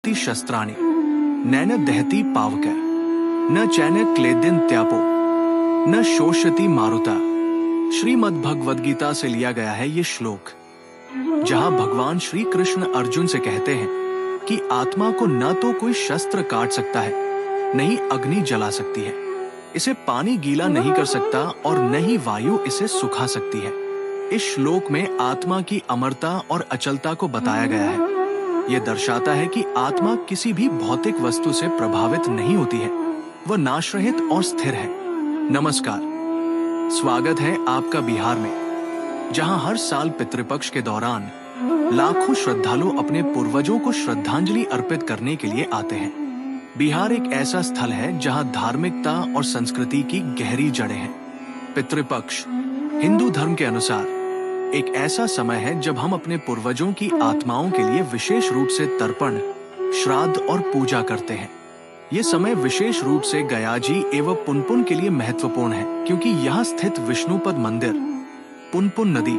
दीप्ति शस्त्राणि नैन दहति पावक न चैन क्लेदिन त्यापो न शोषति मारुता। श्रीमद् भगवद गीता से लिया गया है ये श्लोक, जहां भगवान श्री कृष्ण अर्जुन से कहते हैं कि आत्मा को न तो कोई शस्त्र काट सकता है, न ही अग्नि जला सकती है, इसे पानी गीला नहीं कर सकता और न ही वायु इसे सुखा सकती है। इस श्लोक में आत्मा की अमरता और अचलता को बताया गया है। यह दर्शाता है कि आत्मा किसी भी भौतिक वस्तु से प्रभावित नहीं होती है, वह नाशरहित और स्थिर है। नमस्कार, स्वागत है आपका बिहार में, जहां हर साल पितृपक्ष के दौरान लाखों श्रद्धालु अपने पूर्वजों को श्रद्धांजलि अर्पित करने के लिए आते हैं। बिहार एक ऐसा स्थल है जहां धार्मिकता और संस्कृति की गहरी जड़ें हैं। पितृपक्ष हिंदू धर्म के अनुसार एक ऐसा समय है जब हम अपने पूर्वजों की आत्माओं के लिए विशेष रूप से तर्पण, श्राद्ध और पूजा करते हैं। ये समय विशेष रूप से गयाजी एवं पुनपुन के लिए महत्वपूर्ण है, क्योंकि यहाँ स्थित विष्णुपद मंदिर, पुनपुन नदी,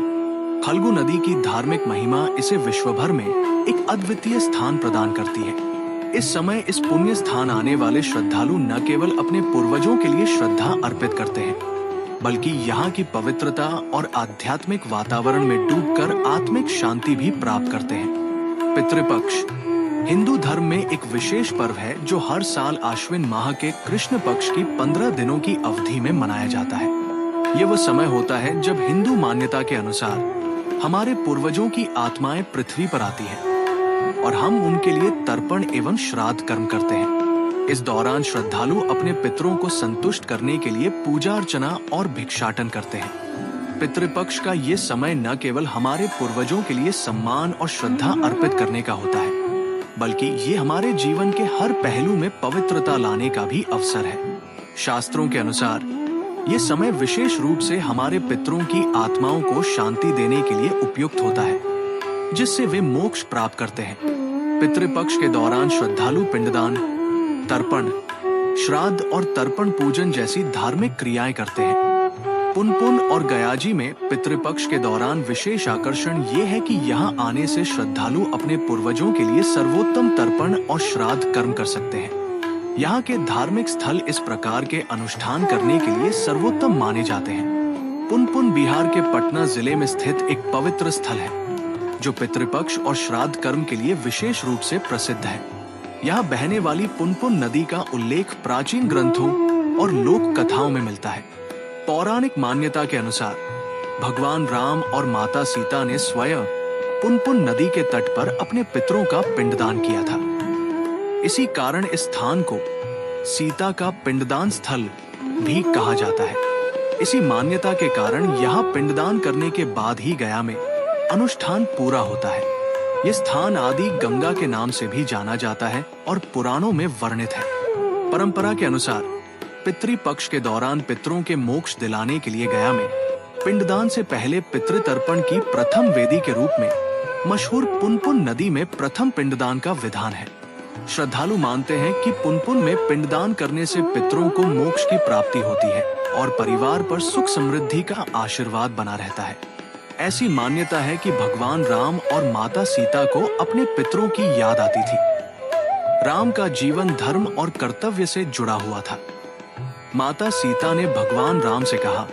फल्गु नदी की धार्मिक महिमा इसे विश्वभर में एक अद्वितीय स्थान प्रदान करती है। इस समय इस पुण्य स्थान आने वाले श्रद्धालु न केवल अपने पूर्वजों के लिए श्रद्धा अर्पित करते हैं, बल्कि यहाँ की पवित्रता और आध्यात्मिक वातावरण में डूबकर आत्मिक शांति भी प्राप्त करते हैं। पितृपक्ष हिंदू धर्म में एक विशेष पर्व है जो हर साल आश्विन माह के कृष्ण पक्ष की 15 दिनों की अवधि में मनाया जाता है। ये वह समय होता है जब हिंदू मान्यता के अनुसार हमारे पूर्वजों की आत्माएं पृथ्वी पर आती हैं और हम उनके लिए तर्पण एवं श्राद्ध कर्म करते हैं। इस दौरान श्रद्धालु अपने पितरों को संतुष्ट करने के लिए पूजा अर्चना और भिक्षाटन करते हैं। पितृपक्ष का ये समय न केवल हमारे पूर्वजों के लिए सम्मान और श्रद्धा अर्पित करने का होता है, बल्कि ये हमारे जीवन के हर पहलू में पवित्रता लाने का भी अवसर है। शास्त्रों के अनुसार ये समय विशेष रूप से हमारे पितरों की आत्माओं को शांति देने के लिए उपयुक्त होता है, जिससे वे मोक्ष प्राप्त करते हैं। पितृपक्ष के दौरान श्रद्धालु पिंडदान, तर्पण, श्राद्ध और तर्पण पूजन जैसी धार्मिक क्रियाएं करते हैं। पुनपुन और गयाजी में पितृपक्ष के दौरान विशेष आकर्षण ये है कि यहाँ आने से श्रद्धालु अपने पूर्वजों के लिए सर्वोत्तम तर्पण और श्राद्ध कर्म कर सकते हैं। यहाँ के धार्मिक स्थल इस प्रकार के अनुष्ठान करने के लिए सर्वोत्तम माने जाते हैं। पुनपुन बिहार के पटना जिले में स्थित एक पवित्र स्थल है, जो पितृपक्ष और श्राद्ध कर्म के लिए विशेष रूप से प्रसिद्ध है। यहाँ बहने वाली पुनपुन नदी का उल्लेख प्राचीन ग्रंथों और लोक कथाओं में मिलता है। पौराणिक मान्यता के अनुसार भगवान राम और माता सीता ने स्वयं पुनपुन नदी के तट पर अपने पितरों का पिंडदान किया था। इसी कारण इस स्थान को सीता का पिंडदान स्थल भी कहा जाता है। इसी मान्यता के कारण यहाँ पिंडदान करने के बाद ही गया में अनुष्ठान पूरा होता है। ये स्थान आदि गंगा के नाम से भी जाना जाता है और पुराणों में वर्णित है। परंपरा के अनुसार पितृपक्ष के दौरान पितरों के मोक्ष दिलाने के लिए गया में पिंडदान से पहले पितृतर्पण की प्रथम वेदी के रूप में मशहूर पुनपुन नदी में प्रथम पिंडदान का विधान है। श्रद्धालु मानते हैं कि पुनपुन में पिंडदान करने से पितरों को मोक्ष की प्राप्ति होती है और परिवार पर सुख समृद्धि का आशीर्वाद बना रहता है। ऐसी मान्यता है कि भगवान राम और माता सीता को अपने पितरों की याद आती थी। राम का जीवन धर्म और कर्तव्य से जुड़ा हुआ था। माता सीता ने भगवान राम से कहा,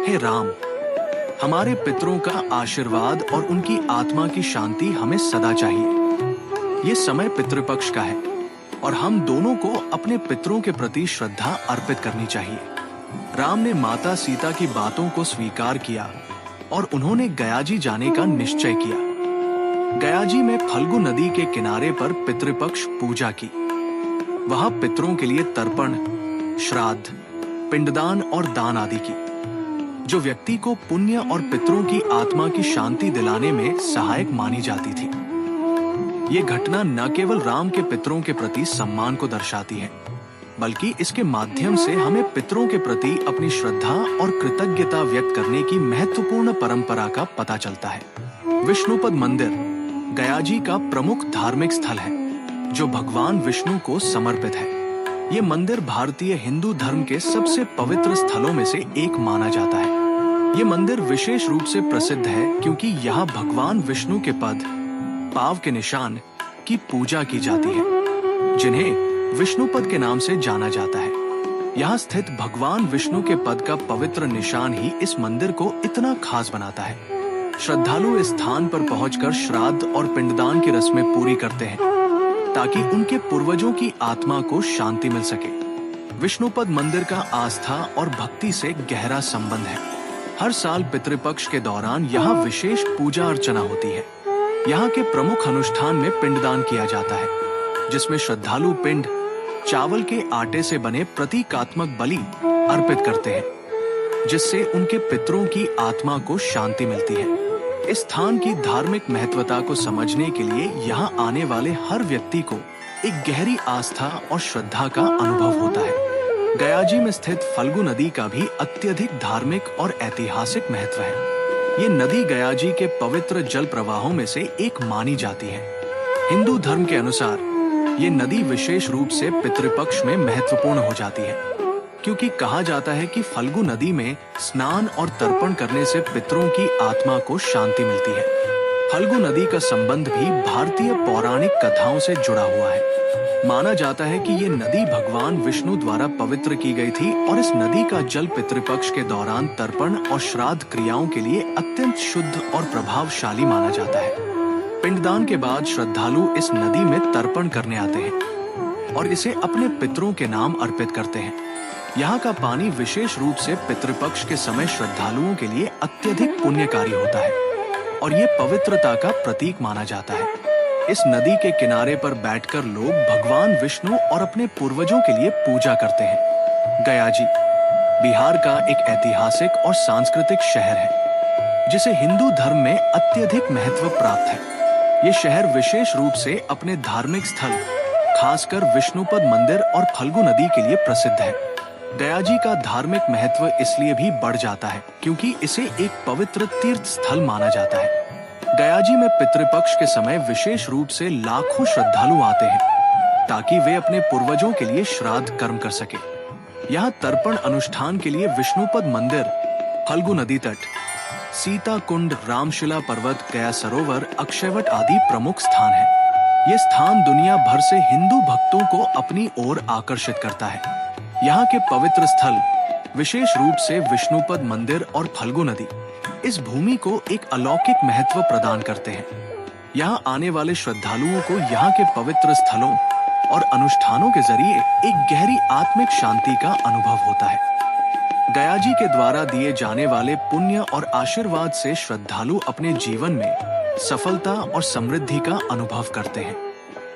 हे राम, हमारे पितरों का आशीर्वाद और उनकी आत्मा की शांति हमें सदा चाहिए। ये समय पितृपक्ष का है और हम दोनों को अपने पितरों के प्रति श्रद्धा अर्पित करनी चाहिए। राम ने माता सीता की बातों को स्वीकार किया और उन्होंने गयाजी जाने का निश्चय किया। गयाजी में फल्गु नदी के किनारे पर पितृपक्ष पूजा की। वहां पितरों के लिए तर्पण, श्राद्ध, पिंडदान और दान आदि की, जो व्यक्ति को पुण्य और पितरों की आत्मा की शांति दिलाने में सहायक मानी जाती थी। ये घटना न केवल राम के पितरों के प्रति सम्मान को दर्शाती है, बल्कि इसके माध्यम से हमें पितरों के प्रति अपनी श्रद्धा और कृतज्ञता व्यक्त करने की महत्वपूर्ण परंपरा का पता चलता है। विष्णुपद मंदिर गयाजी का प्रमुख धार्मिक स्थल है, जो भगवान विष्णु को समर्पित है। ये मंदिर भारतीय हिंदू धर्म के सबसे पवित्र स्थलों में से एक माना जाता है। ये मंदिर विशेष रूप से प्रसिद्ध है क्योंकि यहाँ भगवान विष्णु के पद, पांव के निशान की पूजा की जाती है, जिन्हें विष्णुपद के नाम से जाना जाता है। यहाँ स्थित भगवान विष्णु के पद का पवित्र निशान ही इस मंदिर को इतना खास बनाता है। श्रद्धालु इस स्थान पर पहुंचकर श्राद्ध और पिंडदान की रस्में पूरी करते हैं, ताकि उनके पूर्वजों की आत्मा को शांति मिल सके। विष्णुपद मंदिर का आस्था और भक्ति से गहरा संबंध है। हर साल पितृपक्ष के दौरान यहाँ विशेष पूजा अर्चना होती है। यहाँ के प्रमुख अनुष्ठान में पिंडदान किया जाता है, जिसमें श्रद्धालु पिंड चावल के आटे से बने प्रतीकात्मक बलि अर्पित करते हैं, जिससे उनके पितरों की आत्मा को शांति मिलती है। इस स्थान की धार्मिक महत्वता को समझने के लिए यहाँ आने वाले हर व्यक्ति को एक गहरी आस्था और श्रद्धा का अनुभव होता है। गया जी में स्थित फल्गु नदी का भी अत्यधिक धार्मिक और ऐतिहासिक महत्व है। ये नदी गया जी के पवित्र जल प्रवाहों में से एक मानी जाती है। हिंदू धर्म के अनुसार ये नदी विशेष रूप से पितृपक्ष में महत्वपूर्ण हो जाती है, क्योंकि कहा जाता है कि फल्गु नदी में स्नान और तर्पण करने से पितरों की आत्मा को शांति मिलती है। फल्गु नदी का संबंध भी भारतीय पौराणिक कथाओं से जुड़ा हुआ है। माना जाता है कि ये नदी भगवान विष्णु द्वारा पवित्र की गई थी और इस नदी का जल पितृपक्ष के दौरान तर्पण और श्राद्ध क्रियाओं के लिए अत्यंत शुद्ध और प्रभावशाली माना जाता है। पिंडदान के बाद श्रद्धालु इस नदी में तर्पण करने आते हैं और इसे अपने पितरों के नाम अर्पित करते हैं। यहाँ का पानी विशेष रूप से पितृपक्ष के समय श्रद्धालुओं के लिए अत्यधिक पुण्यकारी होता है और ये पवित्रता का प्रतीक माना जाता है। इस नदी के किनारे पर बैठकर लोग भगवान विष्णु और अपने पूर्वजों के लिए पूजा करते हैं। गया जी बिहार का एक ऐतिहासिक और सांस्कृतिक शहर है, जिसे हिंदू धर्म में अत्यधिक महत्व प्राप्त है। ये शहर विशेष रूप से अपने धार्मिक स्थल, खासकर विष्णुपद मंदिर और फल्गु नदी के लिए प्रसिद्ध है। गया जी का धार्मिक महत्व इसलिए भी बढ़ जाता है क्योंकि इसे एक पवित्र तीर्थ स्थल माना जाता है। गया जी में पितृपक्ष के समय विशेष रूप से लाखों श्रद्धालु आते हैं, ताकि वे अपने पूर्वजों के लिए श्राद्ध कर्म कर सके। यहाँ तर्पण अनुष्ठान के लिए विष्णुपद मंदिर, फल्गु नदी तट, सीता कुंड, रामशिला पर्वत, गया सरोवर, अक्षयवट आदि प्रमुख स्थान है। ये स्थान दुनिया भर से हिंदू भक्तों को अपनी ओर आकर्षित करता है। यहाँ के पवित्र स्थल, विशेष रूप से विष्णुपद मंदिर और फल्गु नदी, इस भूमि को एक अलौकिक महत्व प्रदान करते हैं। यहाँ आने वाले श्रद्धालुओं को यहाँ के पवित्र स्थलों और अनुष्ठानों के जरिए एक गहरी आत्मिक शांति का अनुभव होता है। गया जी के द्वारा दिए जाने वाले पुण्य और आशीर्वाद से श्रद्धालु अपने जीवन में सफलता और समृद्धि का अनुभव करते हैं।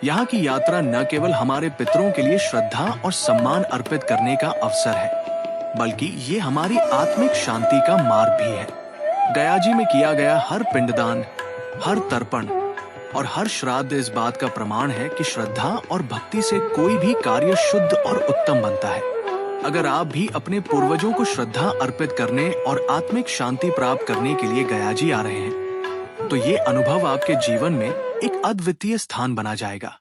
यहाँ की यात्रा न केवल हमारे पितरों के लिए श्रद्धा और सम्मान अर्पित करने का अवसर है, बल्कि ये हमारी आत्मिक शांति का मार्ग भी है। गया जी में किया गया हर पिंडदान, हर तर्पण और हर श्राद्ध इस बात का प्रमाण है कि श्रद्धा और भक्ति से कोई भी कार्य शुद्ध और उत्तम बनता है। अगर आप भी अपने पूर्वजों को श्रद्धा अर्पित करने और आत्मिक शांति प्राप्त करने के लिए गया जी आ रहे हैं, तो ये अनुभव आपके जीवन में एक अद्वितीय स्थान बना जाएगा।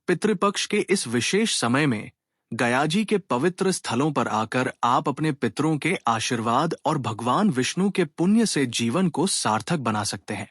पितृपक्ष के इस विशेष समय में गया जी के पवित्र स्थलों पर आकर आप अपने पितरों के आशीर्वाद और भगवान विष्णु के पुण्य से जीवन को सार्थक बना सकते हैं।